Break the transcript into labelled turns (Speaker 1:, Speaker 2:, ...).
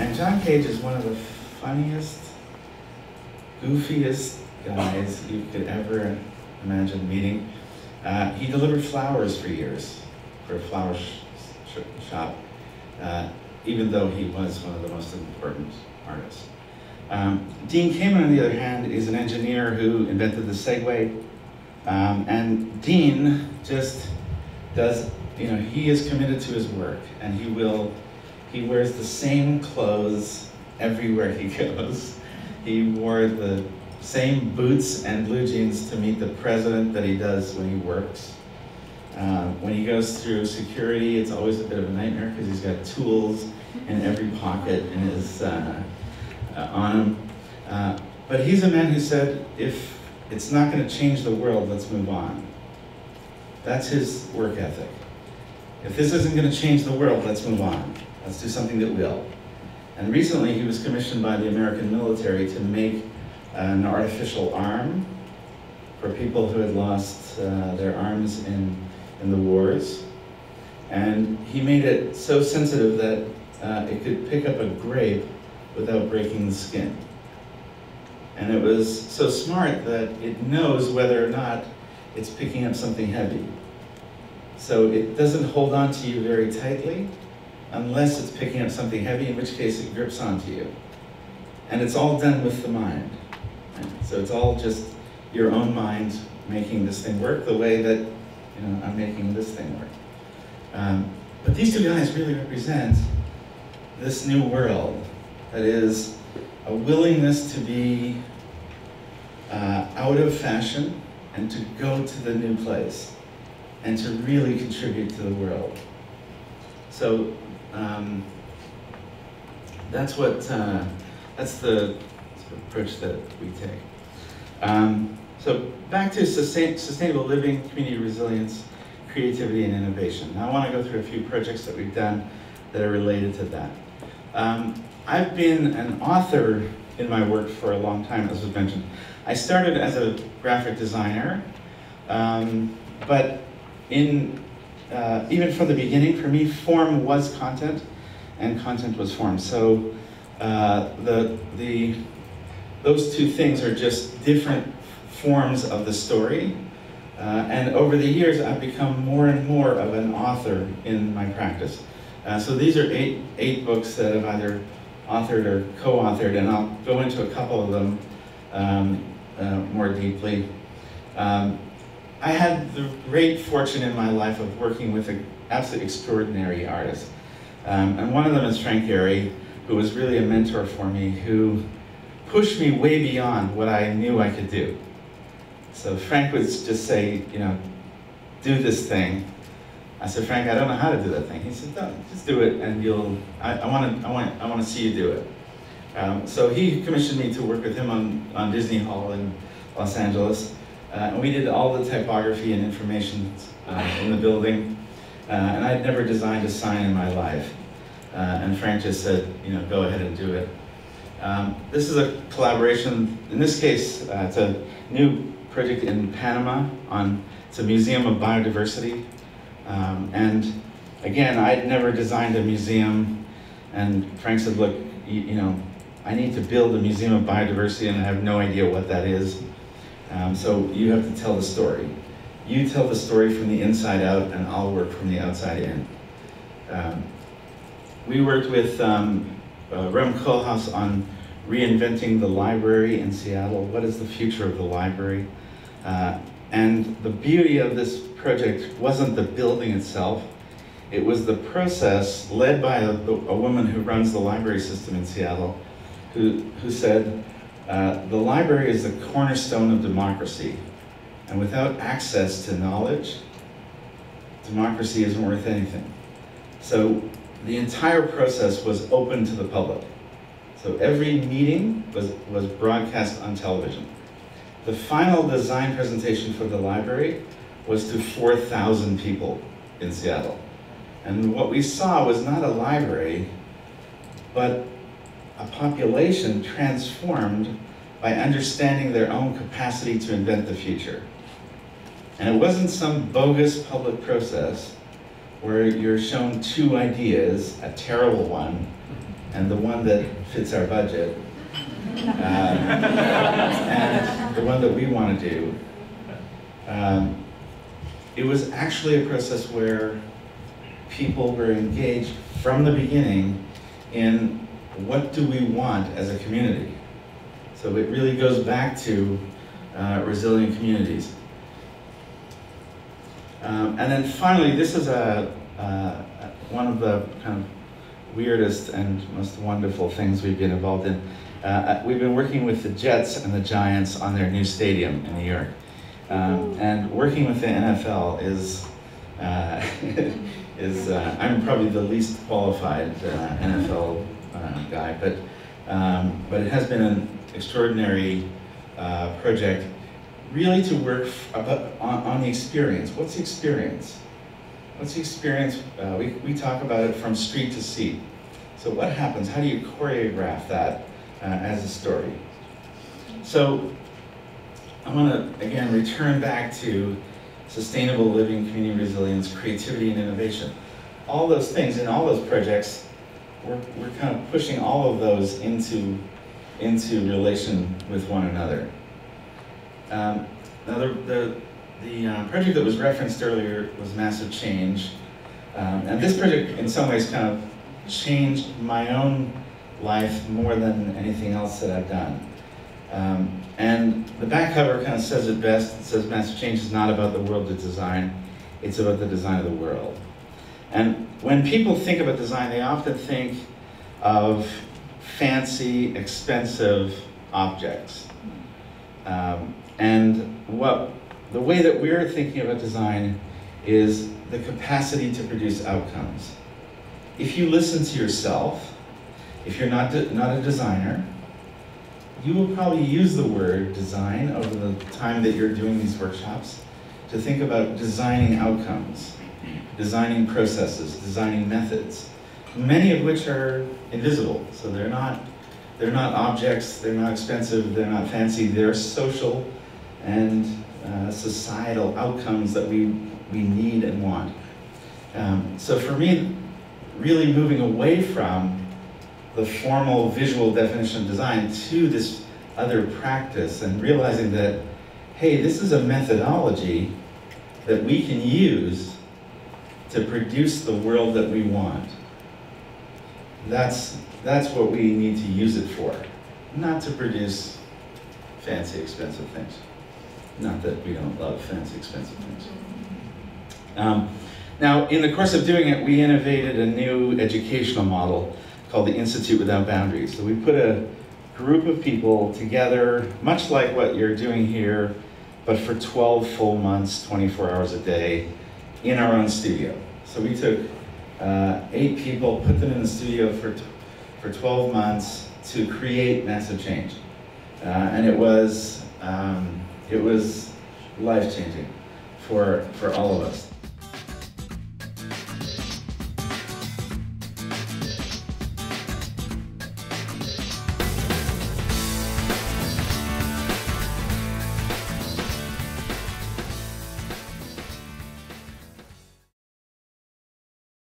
Speaker 1: And John Cage is one of the funniest, goofiest guys you could ever imagine meeting. He delivered flowers for years for a flower shop, even though he was one of the most important artists. Dean Kamen, on the other hand, is an engineer who invented the Segway. And Dean just does, he is committed to his work, and he wears the same clothes everywhere he goes. He wore the same boots and blue jeans to meet the president that he does when he works. When he goes through security, it's always a bit of a nightmare because he's got tools in every pocket in his, on him. But he's a man who said, if it's not going to change the world, let's move on. That's his work ethic. If this isn't going to change the world, let's move on. Let's do something that will. And recently he was commissioned by the American military to make an artificial arm for people who had lost their arms in the wars. And he made it so sensitive that it could pick up a grape without breaking the skin. And it was so smart that it knows whether or not it's picking up something heavy. So it doesn't hold on to you very tightly unless it's picking up something heavy, in which case it grips onto you. And it's all done with the mind. Right? So it's all just your own mind making this thing work the way that I'm making this thing work. But these two guys really represent this new world that is a willingness to be out of fashion and to go to the new place and to really contribute to the world. So that's the approach that we take. So back to sustainable living, community resilience, creativity, and innovation. Now I want to go through a few projects that we've done that are related to that. I've been an author in my work for a long time, as was mentioned. I started as a graphic designer, but even from the beginning, for me, form was content, and content was form. So those two things are just different forms of the story. And over the years, I've become more and more of an author in my practice. So these are eight books that I've either authored or co-authored, and I'll go into a couple of them more deeply. I had the great fortune in my life of working with an absolutely extraordinary artist. And one of them is Frank Gehry, who was really a mentor for me, who pushed me way beyond what I knew I could do. So Frank would just say, do this thing. I said, Frank, I don't know how to do that thing. He said, no, just do it, and I want to see you do it. So he commissioned me to work with him on Disney Hall in Los Angeles. And we did all the typography and information in the building. And I'd never designed a sign in my life. And Frank just said, go ahead and do it. This is a collaboration. In this case, it's a new project in Panama. It's a museum of biodiversity. And again, I'd never designed a museum. And Frank said, look, I need to build a museum of biodiversity, and I have no idea what that is. So you have to tell the story. You tell the story from the inside out, and I'll work from the outside in. We worked with Rem Koolhaas on reinventing the library in Seattle. What is the future of the library? And the beauty of this project wasn't the building itself. It was the process led by a woman who runs the library system in Seattle, who said, the library is the cornerstone of democracy. And without access to knowledge, democracy isn't worth anything. So the entire process was open to the public. So every meeting was broadcast on television. The final design presentation for the library was to 4,000 people in Seattle. And what we saw was not a library, but a population transformed by understanding their own capacity to invent the future. And it wasn't some bogus public process where you're shown two ideas, a terrible one, and the one that fits our budget, and the one that we want to do, it was actually a process where people were engaged from the beginning in what do we want as a community. So it really goes back to resilient communities. And then finally, this is one of the kind of weirdest and most wonderful things we've been involved in. We've been working with the Jets and the Giants on their new stadium in New York. And working with the NFL is, I'm probably the least qualified NFL guy, but it has been an extraordinary project, really to work on the experience. What's the experience? What's the experience? We talk about it from street to seat. So what happens? How do you choreograph that as a story? So I want to, again, return back to sustainable living, community resilience, creativity, and innovation. All those things in all those projects, we're kind of pushing all of those into relation with one another. Now, the project that was referenced earlier was Massive Change. And this project, in some ways, kind of changed my own life more than anything else that I've done. And the back cover kind of says it best. It says Massive Change is not about the world of design, it's about the design of the world. And when people think about design, they often think of fancy, expensive objects. And the way that we're thinking about design is the capacity to produce outcomes. If you listen to yourself, if you're not a designer, you will probably use the word design over the time that you're doing these workshops to think about designing outcomes, designing processes, designing methods, many of which are invisible. So they're not objects, they're not expensive, they're not fancy, they're social and societal outcomes that we need and want. So for me, really moving away from the formal visual definition of design to this other practice and realizing that, hey, this is a methodology that we can use to produce the world that we want. That's what we need to use it for, not to produce fancy, expensive things. Not that we don't love fancy, expensive things. Now, in the course of doing it, we innovated a new educational model called the Institute Without Boundaries. So we put a group of people together, much like what you're doing here, but for 12 full months, 24 hours a day, in our own studio. So we took 8 people, put them in the studio for 12 months to create Massive Change. And it was life-changing for all of us.